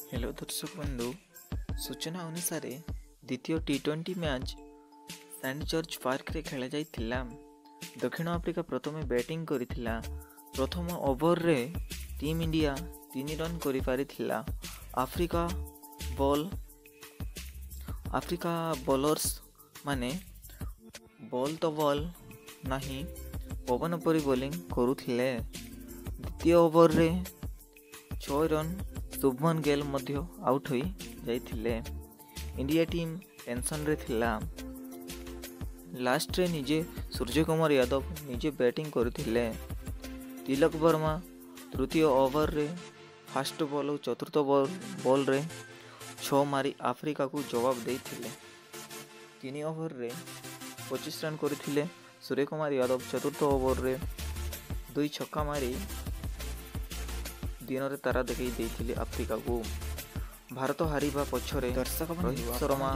Hello दर्शक बंधु, सूचना अनुसार द्वितीय टी20 मैच सेंट जॉर्ज पार्क रे खेला जाइथिला। दक्षिण आफ्रिका प्रथमे बैटिंग करिथिला। प्रथम ओवर रे टीम इंडिया 3 रन करि पारिथिला। आफ्रिका बॉलर्स माने बॉल तो बॉल नहीं पवन परी बॉलिंग करुथिले। द्वितीय ओवर रे 6 रन शुभमन गिल मध्य आउट हो जाइथिले। इंडिया टीम टेंशन रे थिला। लास्ट रे निजे सूर्यकुमार यादव निजे बैटिंग करुथिले। तिलक वर्मा तृतीय ओवर रे फास्ट बॉल और चतुर्थ बॉल रे 6 मारी आफ्रिका को जवाब देथिले। 3 ओवर रे 25 रन करथिले सूर्यकुमार यादव। चतुर्थ ओवर रे 2 छक्का मारी दिन रे तारा देखई देथिले आफ्रिका को। भारत हारिबा पछरे रोहित शर्मा